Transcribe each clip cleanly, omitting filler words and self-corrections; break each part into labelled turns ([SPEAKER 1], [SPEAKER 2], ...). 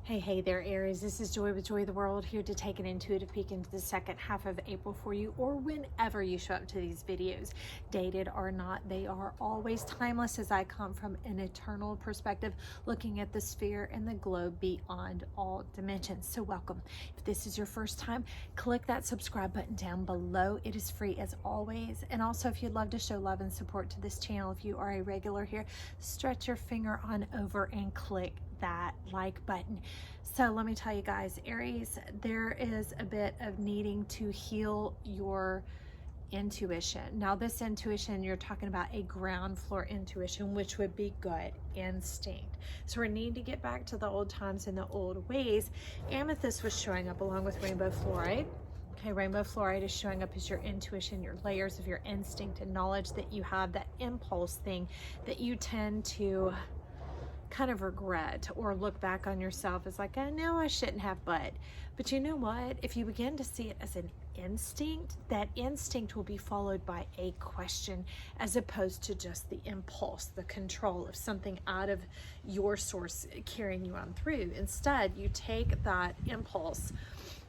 [SPEAKER 1] Hey there, Aries. This is Joy with Joy of the World, here to take an intuitive peek into the second half of April for you, or whenever you show up to these videos. Dated or not, they are always timeless as I come from an eternal perspective, looking at the sphere and the globe beyond all dimensions. So welcome. If this is your first time, click that subscribe button down below. It is free as always. And also, if you'd love to show love and support to this channel, if you are a regular here, stretch your finger on over and click that like button. So let me tell you guys, Aries, there is a bit of needing to heal your intuition. Now this intuition, you're talking about a ground floor intuition, which would be gut instinct. So we need to get back to the old times and the old ways. Amethyst was showing up along with rainbow fluorite. Okay, rainbow fluorite is showing up as your intuition, your layers of your instinct and knowledge that you have, that impulse thing that you tend to kind of regret or look back on yourself as like, I know I shouldn't have, but you know what? If you begin to see it as an instinct, that instinct will be followed by a question as opposed to just the impulse, the control of something out of your source carrying you on through. Instead, you take that impulse,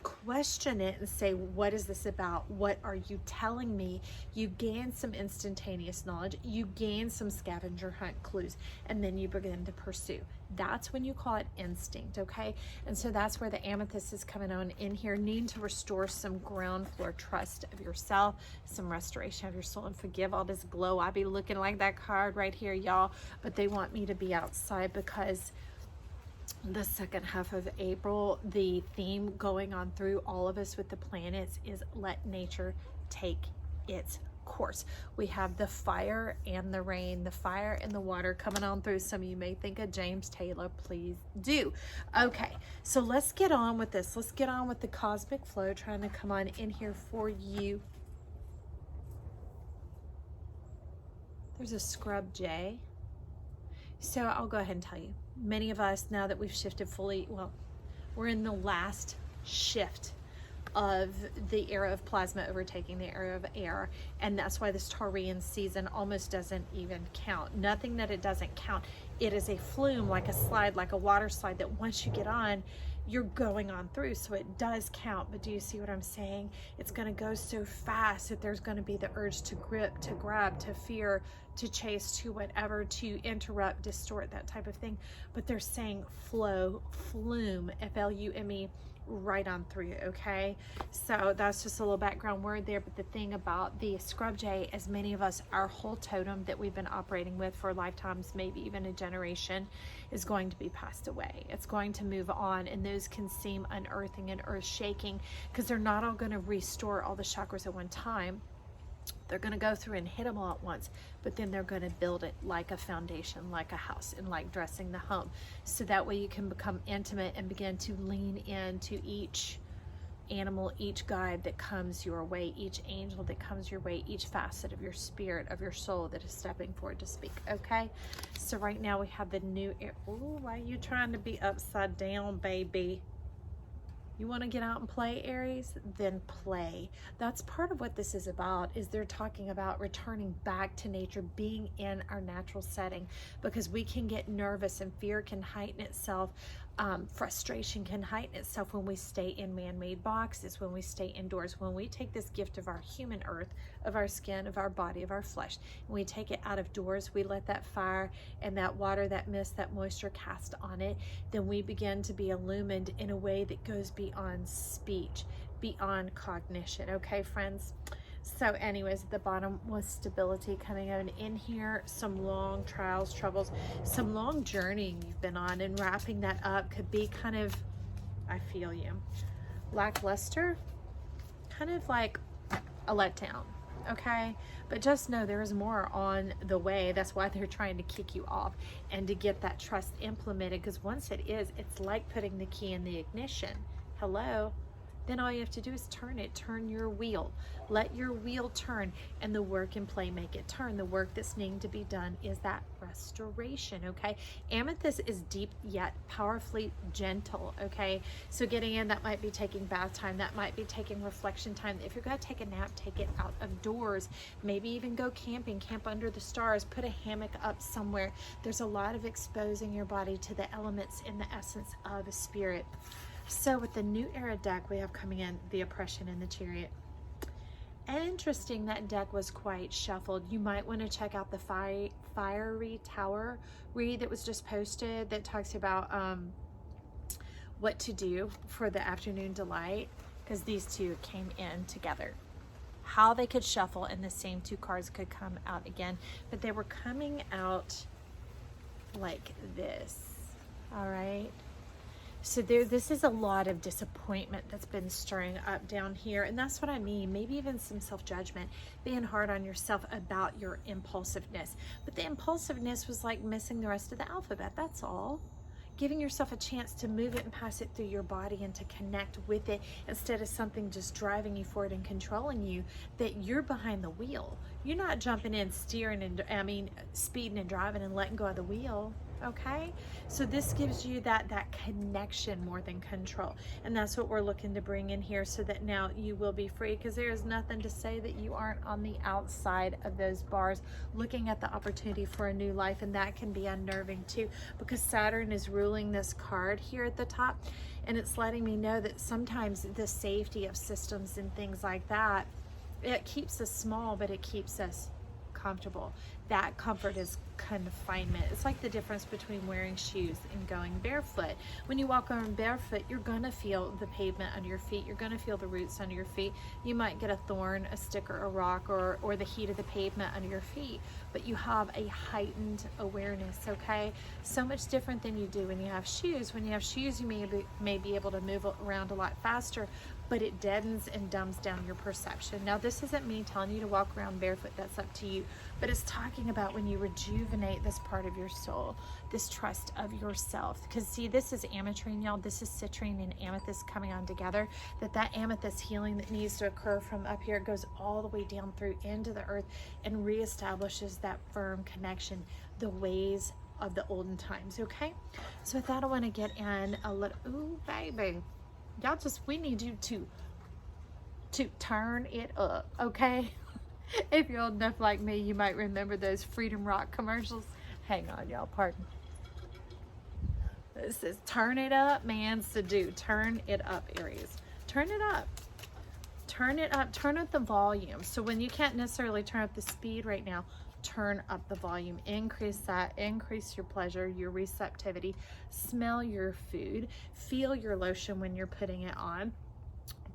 [SPEAKER 1] question it and say, what is this about? What are you telling me? You gain some instantaneous knowledge, you gain some scavenger hunt clues, and then you begin to pursue. That's when you call it instinct, okay? And so that's where the amethyst is coming on in here, needing to restore some ground floor trust of yourself, some restoration of your soul, and forgive all this glow. I be looking like that card right here, y'all, but they want me to be outside because the second half of April, the theme going on through all of us with the planets is let nature take its course. We have the fire and the rain, the fire and the water coming on through. Some of you may think of James Taylor. Please do. Okay, so let's get on with this. Let's get on with the cosmic flow, trying to come on in here for you. There's a scrub jay. So I'll go ahead and tell you, many of us, now that we've shifted fully, well, we're in the last shift of the era of plasma overtaking the era of air, and that's why this Taurian season almost doesn't even count. Nothing that it doesn't count. It is a flume, like a slide, like a water slide, that once you get on, you're going on through, so it does count. But do you see what I'm saying? It's going to go so fast that there's going to be the urge to grip, to grab, to fear, to chase, to whatever, to interrupt, distort, that type of thing. But they're saying flow, flume, F-L-U-M-E, right on through, okay? So that's just a little background word there. But the thing about the scrub jay, as many of us, our whole totem that we've been operating with for lifetimes, maybe even a generation, is going to be passed away. It's going to move on, and those can seem unearthing and earth shaking because they're not all going to restore all the chakras at one time. They're going to go through and hit them all at once, but then they're going to build it like a foundation, like a house, and like dressing the home. So that way you can become intimate and begin to lean into each animal, each guide that comes your way, each angel that comes your way, each facet of your spirit, of your soul that is stepping forward to speak, okay? So right now we have the new air. Ooh, why are you trying to be upside down, baby? You want to get out and play, Aries? Then play. That's part of what this is about, is they're talking about returning back to nature, being in our natural setting, because we can get nervous and fear can heighten itself. Frustration can heighten itself when we stay in man-made boxes, when we stay indoors. When we take this gift of our human earth, of our skin, of our body, of our flesh, and we take it out of doors, we let that fire and that water, that mist, that moisture cast on it, then we begin to be illumined in a way that goes beyond speech, beyond cognition, okay, friends? So anyways, at the bottom was stability coming out in here, some long trials, troubles, some long journey you've been on, and wrapping that up could be kind of, I feel you, lackluster, kind of like a letdown, okay? But just know there is more on the way. That's why they're trying to kick you off and to get that trust implemented, because once it is, it's like putting the key in the ignition. Hello? then all you have to do is turn it. Turn your wheel. Let your wheel turn, and the work and play make it turn. The work that's needing to be done is that restoration, okay? Amethyst is deep yet powerfully gentle, okay? So getting in, that might be taking bath time. That might be taking reflection time. If you're going to take a nap, take it out of doors. Maybe even go camping, camp under the stars, put a hammock up somewhere. There's a lot of exposing your body to the elements in the essence of a spirit. So with the New Era deck we have coming in, the Oppression and the Chariot. Interesting, that deck was quite shuffled. You might want to check out the Fiery Tower read that was just posted that talks about what to do for the afternoon delight, because these two came in together. How they could shuffle and the same two cards could come out again, but they were coming out like this. All right. So this is a lot of disappointment that's been stirring up down here. And that's what I mean. Maybe even some self-judgment, being hard on yourself about your impulsiveness. But the impulsiveness was like missing the rest of the alphabet. That's all. Giving yourself a chance to move it and pass it through your body and to connect with it instead of something just driving you forward and controlling you, that you're behind the wheel. You're not jumping in, steering, and speeding and driving and letting go of the wheel. Okay, so this gives you that connection more than control, and that's what we're looking to bring in here, so that now you will be free, because there is nothing to say that you aren't on the outside of those bars looking at the opportunity for a new life. And that can be unnerving too, because Saturn is ruling this card here at the top, and it's letting me know that sometimes the safety of systems and things like that, it keeps us small, but it keeps us comfortable. That comfort is confinement. It's like the difference between wearing shoes and going barefoot. When you walk around barefoot, you're gonna feel the pavement under your feet. You're gonna feel the roots under your feet. You might get a thorn, a stick, or a rock, or the heat of the pavement under your feet, but you have a heightened awareness, okay? So much different than you do when you have shoes. When you have shoes, you may be able to move around a lot faster, but it deadens and dumbs down your perception. Now, this isn't me telling you to walk around barefoot. That's up to you. But it's talking about when you rejuvenate this part of your soul, this trust of yourself. Because see, this is ametrine, y'all. This is citrine and amethyst coming on together. That amethyst healing that needs to occur from up here goes all the way down through into the earth and reestablishes that firm connection, the ways of the olden times, okay? So with that, I want to get in a little, ooh, baby. Y'all we need you to turn it up, okay? If you're old enough like me, you might remember those Freedom Rock commercials. Hang on, y'all, pardon. This says, turn it up, man, subdue. Turn it up, Aries. Turn it up. Turn it up. Turn up the volume. So when you can't necessarily turn up the speed right now, turn up the volume. Increase that. Increase your pleasure, your receptivity. Smell your food. Feel your lotion when you're putting it on.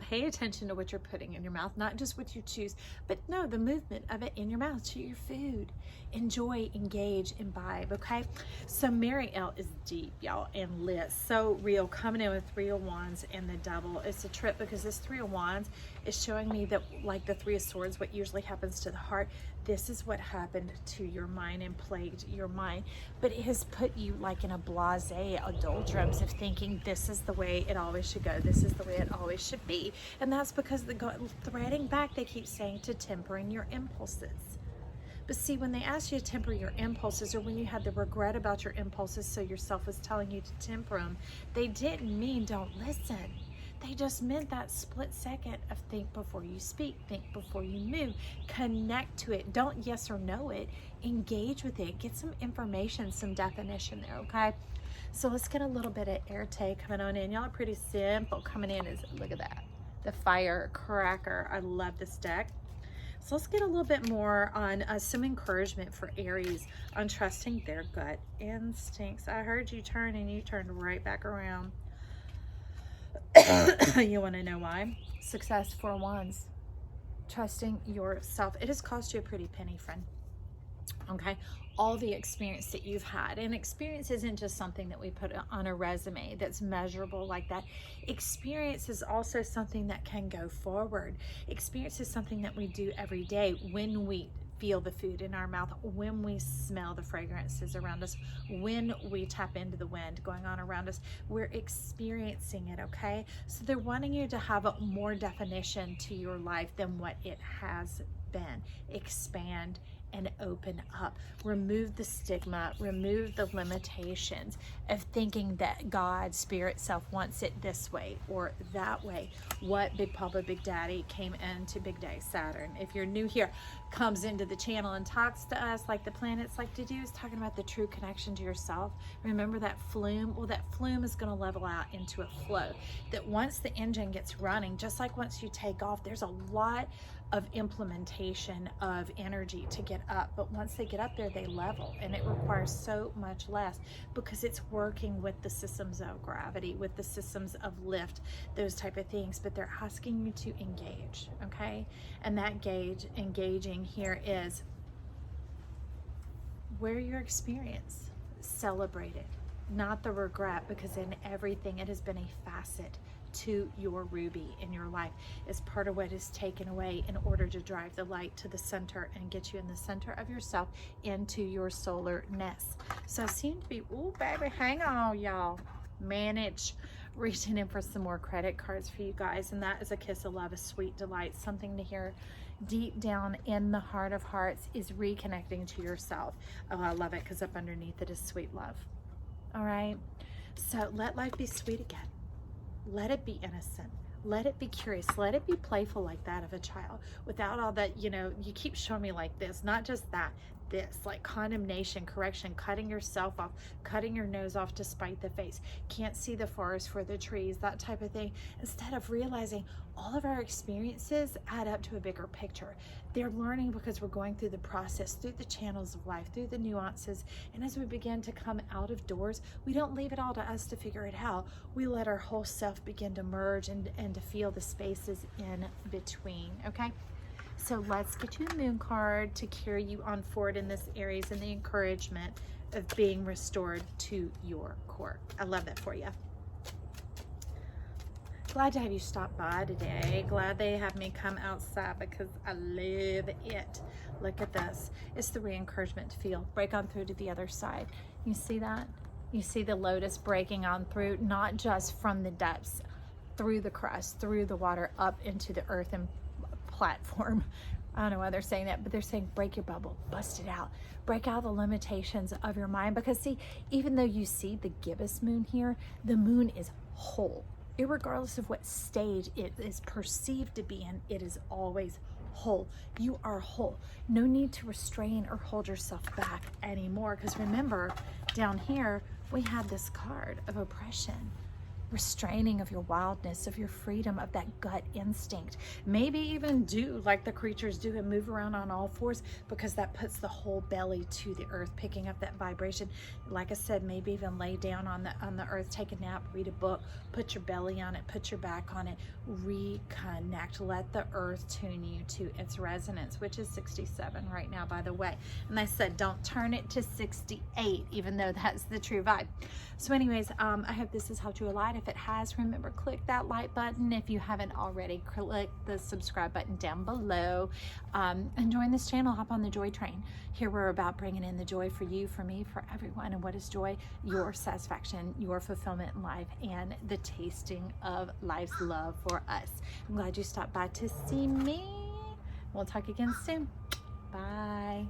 [SPEAKER 1] Pay attention to what you're putting in your mouth, not just what you choose, but no, the movement of it in your mouth to your food. Enjoy, engage, imbibe, okay? So Mariel is deep, y'all, and lit. So real, coming in with 3 of Wands and the Devil. It's a trip, because this 3 of Wands is showing me that, like the 3 of Swords, what usually happens to the heart, this is what happened to your mind and plagued your mind. But it has put you like in a blasé, a doldrums of thinking this is the way it always should go. This is the way it always should be. And that's because threading back, they keep saying to tempering your impulses. But see, when they ask you to temper your impulses, or when you had the regret about your impulses, so yourself was telling you to temper them, they didn't mean don't listen. They just meant that split second of think before you speak, think before you move, connect to it. Don't yes or no it, engage with it, get some information, some definition there, okay? So let's get a little bit of Erte coming on in. Y'all are pretty simple coming in. Look at that, the firecracker. I love this deck. So let's get a little bit more on some encouragement for Aries on trusting their gut instincts. I heard you turn and you turned right back around. You want to know why? Success, 4 of Wands. Trusting yourself. It has cost you a pretty penny, friend. Okay, all the experience that you've had, and experience isn't just something that we put on a resume that's measurable like that. Experience is also something that can go forward. Experience is something that we do every day when we feel the food in our mouth, when we smell the fragrances around us, when we tap into the wind going on around us, we're experiencing it, okay? So they're wanting you to have more definition to your life than what it has been. Expand and open up. Remove the stigma, remove the limitations of thinking that God, Spirit, Self wants it this way or that way. What Big Papa, Big Daddy came into Big Day Saturn, if you're new here, comes into the channel and talks to us like the planets like to do, is talking about the true connection to yourself. Remember that flume? Well, that flume is going to level out into a flow. That once the engine gets running, just like once you take off, there's a lot of implementation of energy to get up, but once they get up there, they level, and it requires so much less because it's working with the systems of gravity, with the systems of lift, those type of things. But they're asking you to engage, okay? And that engaging here is where your experience, celebrate it, not the regret, because in everything it has been a facet to your ruby in your life. Is part of what is taken away in order to drive the light to the center and get you in the center of yourself into your solar nest. So I seem to be, ooh baby, hang on y'all, manage, reaching in for some more credit cards for you guys. And that is a kiss of love, a sweet delight, something to hear deep down in the heart of hearts, is reconnecting to yourself. Oh, I love it, because up underneath it is sweet love. All right, so let life be sweet again. Let it be innocent. Let it be curious. Let it be playful like that of a child, without all that, you know, you keep showing me like this, not just that, this, like condemnation, correction, cutting yourself off, cutting your nose off to spite the face, can't see the forest for the trees, that type of thing. Instead of realizing all of our experiences add up to a bigger picture. They're learning because we're going through the process, through the channels of life, through the nuances. And as we begin to come out of doors, we don't leave it all to us to figure it out. We let our whole self begin to merge and to feel the spaces in between, okay? So let's get you a moon card to carry you on forward in this Aries, and the encouragement of being restored to your core. I love that for you. Glad to have you stop by today. Glad they have me come outside because I love it. Look at this. It's the re-encouragement to feel. Break on through to the other side. You see that? You see the lotus breaking on through, not just from the depths, through the crust, through the water, up into the earth and platform. I don't know why they're saying that, but they're saying break your bubble, bust it out, break out the limitations of your mind. Because see, even though you see the gibbous moon here, the moon is whole. Irregardless of what stage it is perceived to be in, it is always whole. You are whole. No need to restrain or hold yourself back anymore. Because remember, down here, we had this card of oppression. Restraining of your wildness, of your freedom, of that gut instinct. Maybe even do like the creatures do and move around on all fours, because that puts the whole belly to the earth, picking up that vibration. Like I said, maybe even lay down on the earth, take a nap, read a book, put your belly on it, put your back on it, reconnect. Let the earth tune you to its resonance, which is 67 right now, by the way. And I said, don't turn it to 68, even though that's the true vibe. So anyways, I hope this has helped you a lot. If it has, remember, click that like button. If you haven't already, click the subscribe button down below, and join this channel. Hop on the joy train. Here we're about bringing in the joy for you, for me, for everyone. And what is joy? Your satisfaction, your fulfillment in life, and the tasting of life's love for us. I'm glad you stopped by to see me. We'll talk again soon. Bye.